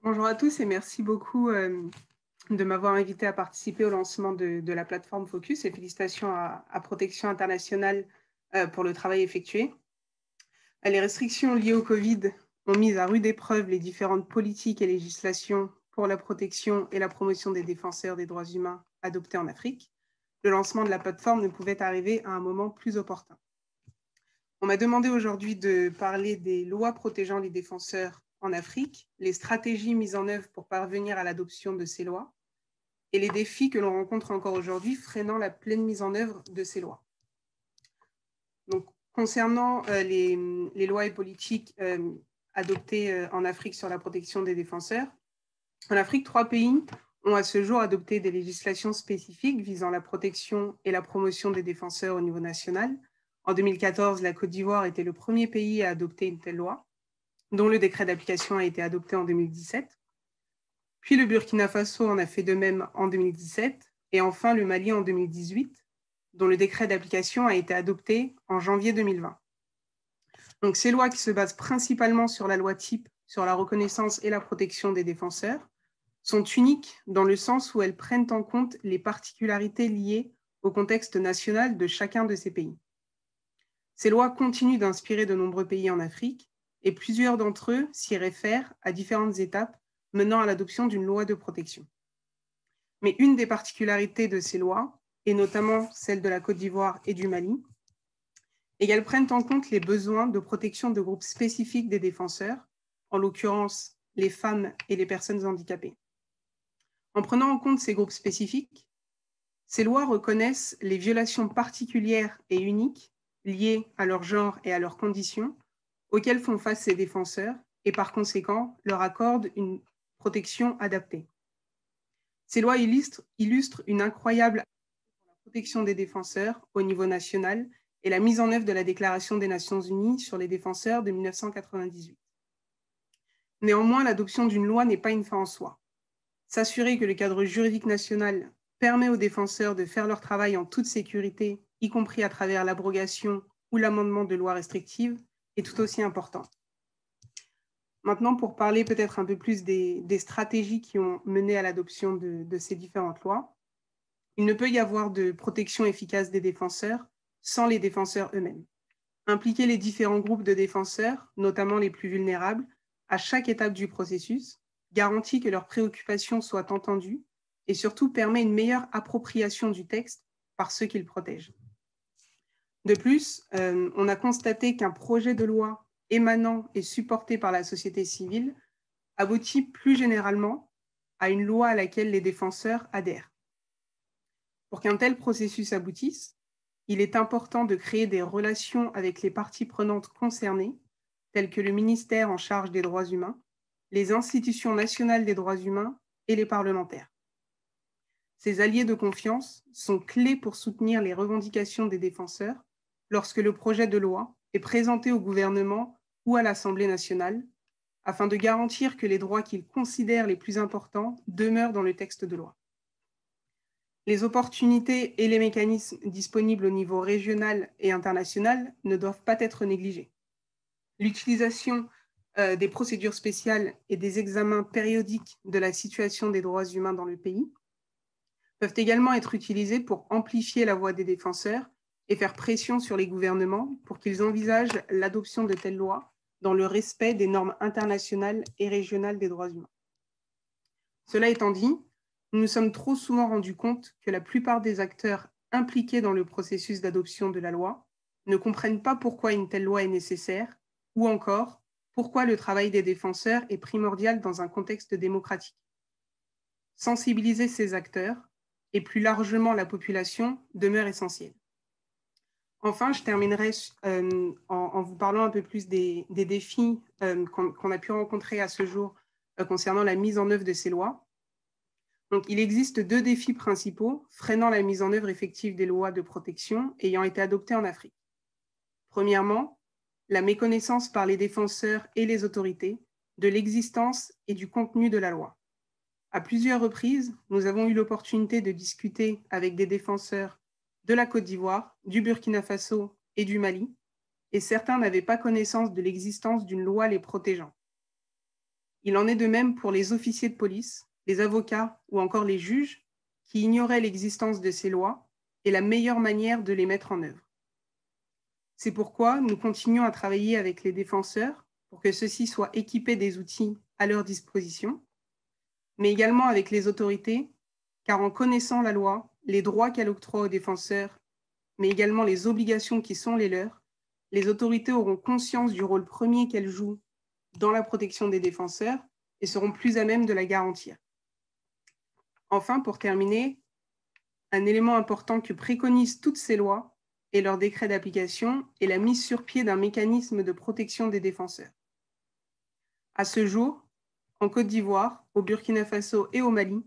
Speaker 5: Bonjour à tous et merci beaucoup de m'avoir invité à participer au lancement de la plateforme Focus et félicitations à Protection Internationale pour le travail effectué. Les restrictions liées au Covid ont mis à rude épreuve les différentes politiques et législations pour la protection et la promotion des défenseurs des droits humains adoptées en Afrique. Le lancement de la plateforme ne pouvait arriver à un moment plus opportun. On m'a demandé aujourd'hui de parler des lois protégeant les défenseurs en Afrique, les stratégies mises en œuvre pour parvenir à l'adoption de ces lois et les défis que l'on rencontre encore aujourd'hui freinant la pleine mise en œuvre de ces lois. Donc, concernant les lois et politiques adoptées en Afrique sur la protection des défenseurs, en Afrique, 3 pays ont à ce jour adopté des législations spécifiques visant la protection et la promotion des défenseurs au niveau national. En 2014, la Côte d'Ivoire était le premier pays à adopter une telle loi, dont le décret d'application a été adopté en 2017. Puis le Burkina Faso en a fait de même en 2017, et enfin le Mali en 2018, dont le décret d'application a été adopté en janvier 2020. Donc ces lois qui se basent principalement sur la loi type, sur la reconnaissance et la protection des défenseurs, sont uniques dans le sens où elles prennent en compte les particularités liées au contexte national de chacun de ces pays. Ces lois continuent d'inspirer de nombreux pays en Afrique, et plusieurs d'entre eux s'y réfèrent à différentes étapes menant à l'adoption d'une loi de protection. Mais une des particularités de ces lois, et notamment celle de la Côte d'Ivoire et du Mali, est qu'elles prennent en compte les besoins de protection de groupes spécifiques des défenseurs, en l'occurrence les femmes et les personnes handicapées. En prenant en compte ces groupes spécifiques, ces lois reconnaissent les violations particulières et uniques liées à leur genre et à leurs conditions auxquelles font face ces défenseurs et par conséquent leur accordent une protection adaptée. Ces lois illustrent une incroyable protection des défenseurs au niveau national et la mise en œuvre de la Déclaration des Nations Unies sur les défenseurs de 1998. Néanmoins, l'adoption d'une loi n'est pas une fin en soi. S'assurer que le cadre juridique national permet aux défenseurs de faire leur travail en toute sécurité, y compris à travers l'abrogation ou l'amendement de lois restrictives, est tout aussi important. Maintenant, pour parler peut-être un peu plus des stratégies qui ont mené à l'adoption de ces différentes lois, il ne peut y avoir de protection efficace des défenseurs sans les défenseurs eux-mêmes. Impliquer les différents groupes de défenseurs, notamment les plus vulnérables, à chaque étape du processus, garantit que leurs préoccupations soient entendues et surtout permet une meilleure appropriation du texte par ceux qu'ils protègent. De plus, on a constaté qu'un projet de loi émanant et supporté par la société civile aboutit plus généralement à une loi à laquelle les défenseurs adhèrent. Pour qu'un tel processus aboutisse, il est important de créer des relations avec les parties prenantes concernées, telles que le ministère en charge des droits humains, les institutions nationales des droits humains et les parlementaires. Ces alliés de confiance sont clés pour soutenir les revendications des défenseurs lorsque le projet de loi est présenté au gouvernement ou à l'Assemblée nationale, afin de garantir que les droits qu'ils considèrent les plus importants demeurent dans le texte de loi. Les opportunités et les mécanismes disponibles au niveau régional et international ne doivent pas être négligés. L'utilisation des procédures spéciales et des examens périodiques de la situation des droits humains dans le pays peuvent également être utilisés pour amplifier la voix des défenseurs et faire pression sur les gouvernements pour qu'ils envisagent l'adoption de telles lois dans le respect des normes internationales et régionales des droits humains. Cela étant dit, nous nous sommes trop souvent rendus compte que la plupart des acteurs impliqués dans le processus d'adoption de la loi ne comprennent pas pourquoi une telle loi est nécessaire ou encore pourquoi le travail des défenseurs est primordial dans un contexte démocratique. Sensibiliser ces acteurs et plus largement la population demeure essentiel. Enfin, je terminerai en vous parlant un peu plus des défis qu'on a pu rencontrer à ce jour concernant la mise en œuvre de ces lois. Donc, il existe 2 défis principaux freinant la mise en œuvre effective des lois de protection ayant été adoptées en Afrique. Premièrement, la méconnaissance par les défenseurs et les autorités de l'existence et du contenu de la loi. À plusieurs reprises, nous avons eu l'opportunité de discuter avec des défenseurs de la Côte d'Ivoire, du Burkina Faso et du Mali, et certains n'avaient pas connaissance de l'existence d'une loi les protégeant. Il en est de même pour les officiers de police, les avocats ou encore les juges qui ignoraient l'existence de ces lois et la meilleure manière de les mettre en œuvre. C'est pourquoi nous continuons à travailler avec les défenseurs pour que ceux-ci soient équipés des outils à leur disposition, mais également avec les autorités, car en connaissant la loi, les droits qu'elle octroie aux défenseurs, mais également les obligations qui sont les leurs, les autorités auront conscience du rôle premier qu'elles jouent dans la protection des défenseurs et seront plus à même de la garantir. Enfin, pour terminer, un élément important que préconisent toutes ces lois et leurs décrets d'application est la mise sur pied d'un mécanisme de protection des défenseurs. À ce jour, en Côte d'Ivoire, au Burkina Faso et au Mali,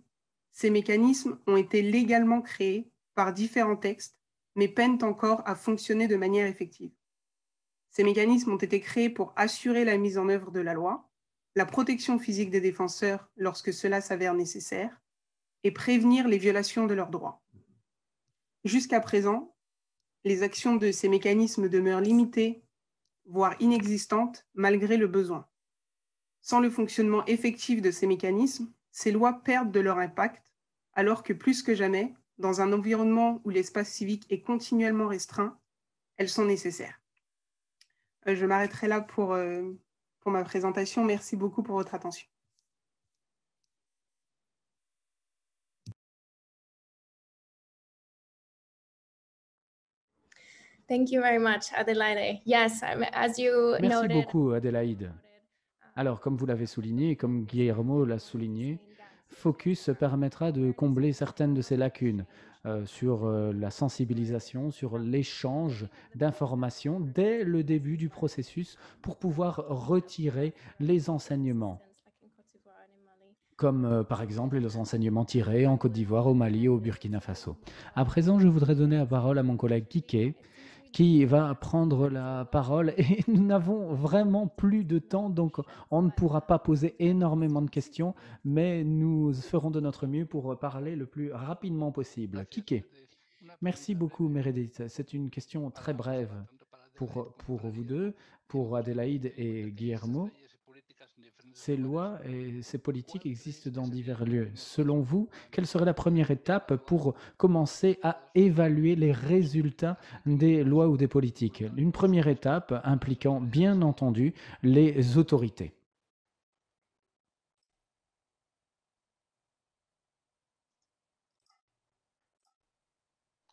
Speaker 5: ces mécanismes ont été légalement créés par différents textes, mais peinent encore à fonctionner de manière effective. Ces mécanismes ont été créés pour assurer la mise en œuvre de la loi, la protection physique des défenseurs lorsque cela s'avère nécessaire, et prévenir les violations de leurs droits. Jusqu'à présent, les actions de ces mécanismes demeurent limitées, voire inexistantes, malgré le besoin. Sans le fonctionnement effectif de ces mécanismes, ces lois perdent de leur impact, alors que plus que jamais, dans un environnement où l'espace civique est continuellement restreint, elles sont nécessaires. Je m'arrêterai là pour ma présentation. Merci beaucoup pour votre attention.
Speaker 1: Thank you very much, Adelaide. Yes, as you
Speaker 2: Merci
Speaker 1: noted,
Speaker 2: beaucoup, Adélaïde. Alors, comme vous l'avez souligné, et comme Guillermo l'a souligné, Focus permettra de combler certaines de ces lacunes sur la sensibilisation, sur l'échange d'informations dès le début du processus pour pouvoir retirer les enseignements, comme par exemple les enseignements tirés en Côte d'Ivoire, au Mali et au Burkina Faso. À présent, je voudrais donner la parole à mon collègue Kike, qui va prendre la parole et nous n'avons vraiment plus de temps, donc on ne pourra pas poser énormément de questions, mais nous ferons de notre mieux pour parler le plus rapidement possible. Kike. Merci beaucoup, Meredith. C'est une question très brève pour vous deux, pour Adélaïde et Guillermo. Ces lois et ces politiques existent dans divers lieux. Selon vous, quelle serait la première étape pour commencer à évaluer les résultats des lois ou des politiques? Une première étape impliquant bien entendu les autorités.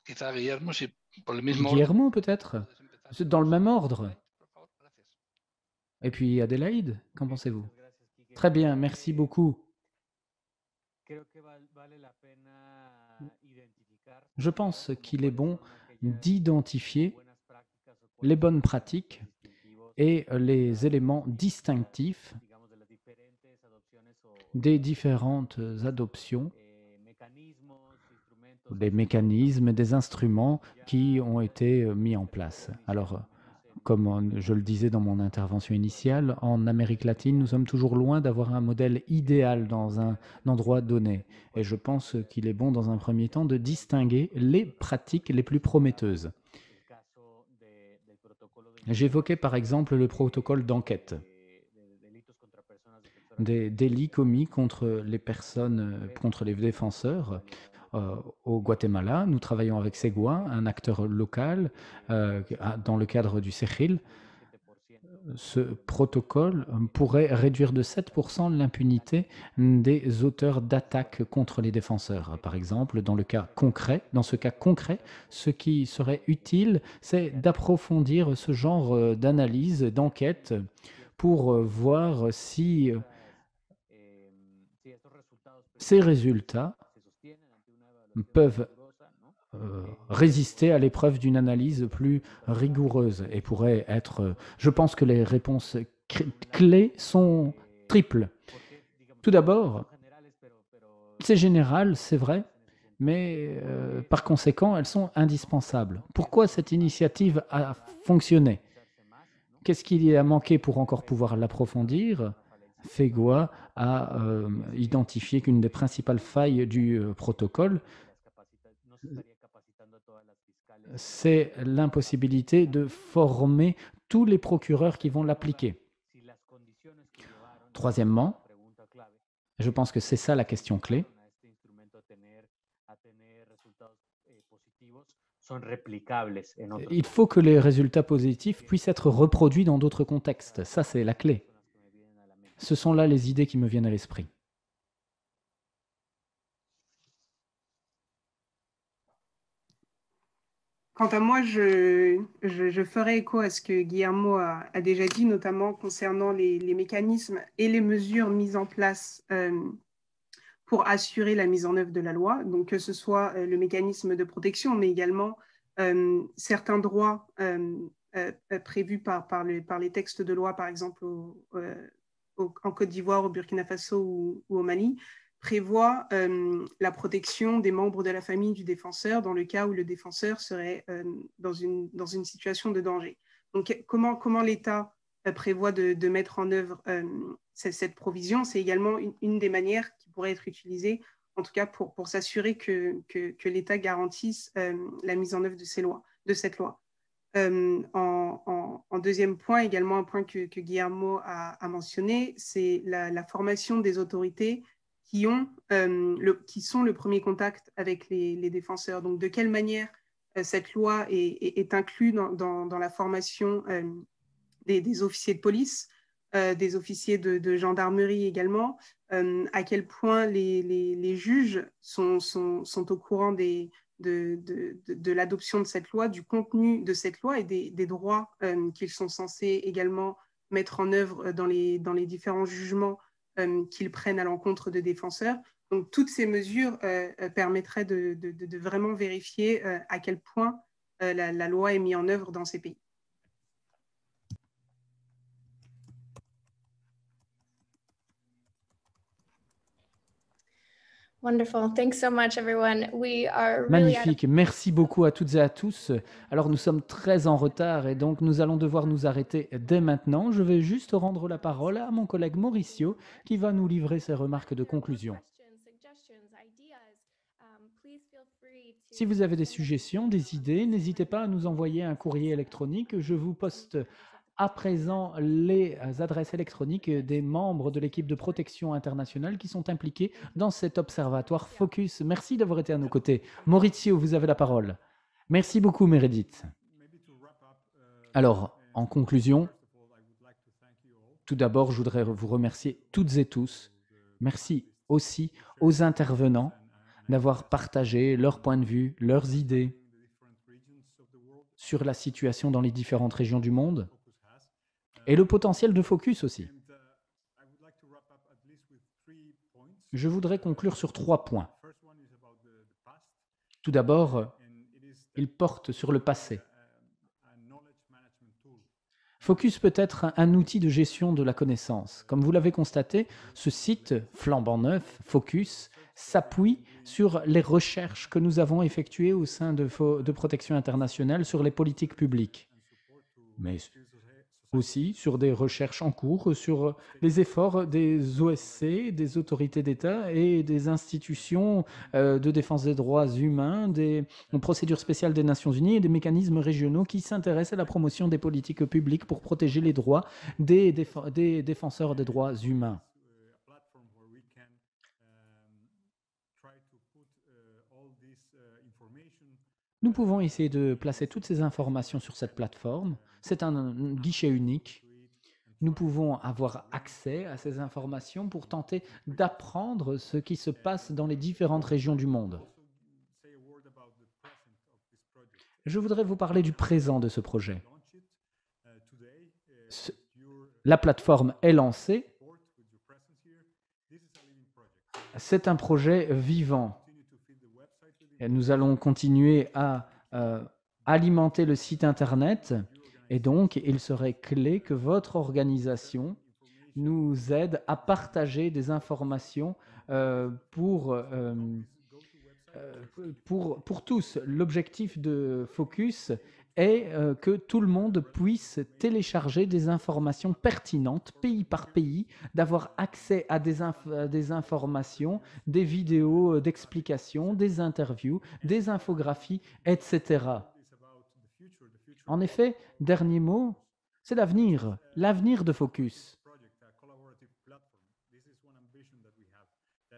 Speaker 2: Guillermo peut-être? Dans le même ordre. Et puis Adélaïde, qu'en pensez-vous? Très bien, merci beaucoup. Je pense qu'il est bon d'identifier les bonnes pratiques et les éléments distinctifs des différentes adoptions, des mécanismes, des instruments qui ont été mis en place. Alors, comme je le disais dans mon intervention initiale, en Amérique latine, nous sommes toujours loin d'avoir un modèle idéal dans un endroit donné. Et je pense qu'il est bon, dans un premier temps, de distinguer les pratiques les plus prometteuses. J'évoquais par exemple le protocole d'enquête des délits commis contre les personnes, contre les défenseurs. Au Guatemala, nous travaillons avec Segua, un acteur local, dans le cadre du CEGIL. Ce protocole pourrait réduire de 7% l'impunité des auteurs d'attaques contre les défenseurs. Par exemple, dans ce cas concret, ce qui serait utile, c'est d'approfondir ce genre d'analyse, d'enquête, pour voir si ces résultats peuvent résister à l'épreuve d'une analyse plus rigoureuse et pourraient être... Je pense que les réponses clés sont triples. Tout d'abord, c'est général, c'est vrai, mais par conséquent, elles sont indispensables. Pourquoi cette initiative a fonctionné? Qu'est-ce qu'il y a manqué pour encore pouvoir l'approfondir? Segua a identifié qu'une des principales failles du protocole, c'est l'impossibilité de former tous les procureurs qui vont l'appliquer. Troisièmement, je pense que c'est ça la question clé. Il faut que les résultats positifs puissent être reproduits dans d'autres contextes. Ça, c'est la clé. Ce sont là les idées qui me viennent à l'esprit.
Speaker 5: Quant à moi, je ferai écho à ce que Guillermo a déjà dit, notamment concernant les mécanismes et les mesures mises en place pour assurer la mise en œuvre de la loi. Donc, que ce soit le mécanisme de protection, mais également certains droits prévus par les textes de loi, par exemple en Côte d'Ivoire, au Burkina Faso ou au Mali, prévoit la protection des membres de la famille du défenseur dans le cas où le défenseur serait dans une situation de danger. Donc, comment l'État prévoit de mettre en œuvre cette provision? C'est également une des manières qui pourrait être utilisée, en tout cas pour s'assurer que l'État garantisse la mise en œuvre de cette loi. En deuxième point, également un point que Guillermo a mentionné, c'est la formation des autorités qui sont le premier contact avec les défenseurs. Donc, de quelle manière cette loi est inclue dans la formation des officiers de police, des officiers de gendarmerie également, à quel point les juges sont au courant de l'adoption de cette loi, du contenu de cette loi et des droits qu'ils sont censés également mettre en œuvre dans les différents jugements qu'ils prennent à l'encontre de défenseurs. Donc, toutes ces mesures permettraient de vraiment vérifier à quel point la loi est mise en œuvre dans ces pays.
Speaker 1: Wonderful. Thanks so much, everyone. We are really
Speaker 2: Magnifique. Merci beaucoup à toutes et à tous. Alors, nous sommes très en retard et donc nous allons devoir nous arrêter dès maintenant. Je vais juste rendre la parole à mon collègue Mauricio qui va nous livrer ses remarques de conclusion. Si vous avez des suggestions, des idées, n'hésitez pas à nous envoyer un courrier électronique. Je vous poste à présent les adresses électroniques des membres de l'équipe de protection internationale qui sont impliqués dans cet observatoire Focus. Merci d'avoir été à nos côtés. Maurizio, vous avez la parole. Merci beaucoup, Meredith. Alors, en conclusion, tout d'abord, je voudrais vous remercier toutes et tous. Merci aussi aux intervenants d'avoir partagé leurs points de vue, leurs idées sur la situation dans les différentes régions du monde et le potentiel de Focus aussi. Je voudrais conclure sur 3 points. Tout d'abord, il porte sur le passé. Focus peut être un outil de gestion de la connaissance. Comme vous l'avez constaté, ce site flambant neuf, Focus, s'appuie sur les recherches que nous avons effectuées au sein de Protection Internationale sur les politiques publiques, mais aussi sur des recherches en cours, sur les efforts des OSC, des autorités d'État et des institutions de défense des droits humains, des procédures spéciales des Nations Unies et des mécanismes régionaux qui s'intéressent à la promotion des politiques publiques pour protéger les droits des défenseurs des droits humains. Nous pouvons essayer de placer toutes ces informations sur cette plateforme. C'est un guichet unique. Nous pouvons avoir accès à ces informations pour tenter d'apprendre ce qui se passe dans les différentes régions du monde. Je voudrais vous parler du présent de ce projet. La plateforme est lancée. C'est un projet vivant. Et nous allons continuer à alimenter le site Internet et donc il serait clé que votre organisation nous aide à partager des informations pour tous. L'objectif de Focus est que tout le monde puisse télécharger des informations pertinentes, pays par pays, d'avoir accès à des informations, des vidéos d'explications, des interviews, des infographies, etc. En effet, dernier mot, c'est l'avenir de Focus.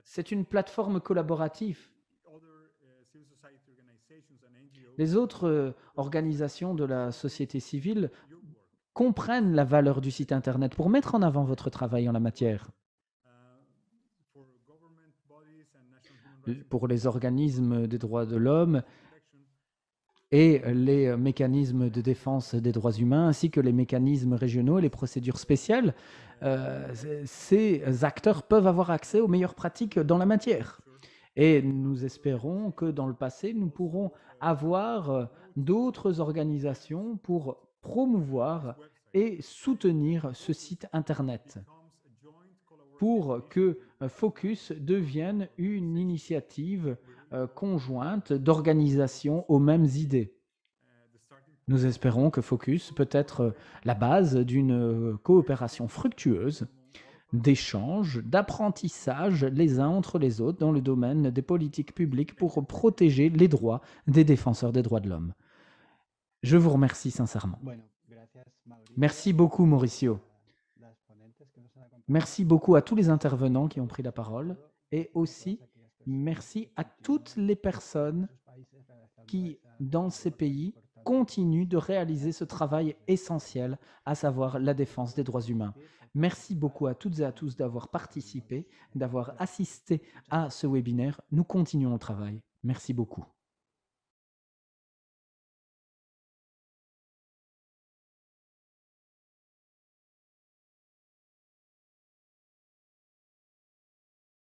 Speaker 2: C'est une plateforme collaborative. Les autres organisations de la société civile comprennent la valeur du site Internet pour mettre en avant votre travail en la matière. Pour les organismes des droits de l'homme et les mécanismes de défense des droits humains, ainsi que les mécanismes régionaux et les procédures spéciales, ces acteurs peuvent avoir accès aux meilleures pratiques dans la matière. Et nous espérons que dans le passé, nous pourrons avoir d'autres organisations pour promouvoir et soutenir ce site Internet, pour que Focus devienne une initiative conjointe d'organisations aux mêmes idées. Nous espérons que Focus peut être la base d'une coopération fructueuse, d'échanges, d'apprentissage les uns entre les autres dans le domaine des politiques publiques pour protéger les droits des défenseurs des droits de l'homme. Je vous remercie sincèrement. Merci beaucoup, Mauricio. Merci beaucoup à tous les intervenants qui ont pris la parole et aussi merci à toutes les personnes qui, dans ces pays, continuent de réaliser ce travail essentiel, à savoir la défense des droits humains. Merci beaucoup à toutes et à tous d'avoir participé, d'avoir assisté à ce webinaire. Nous continuons le travail. Merci beaucoup.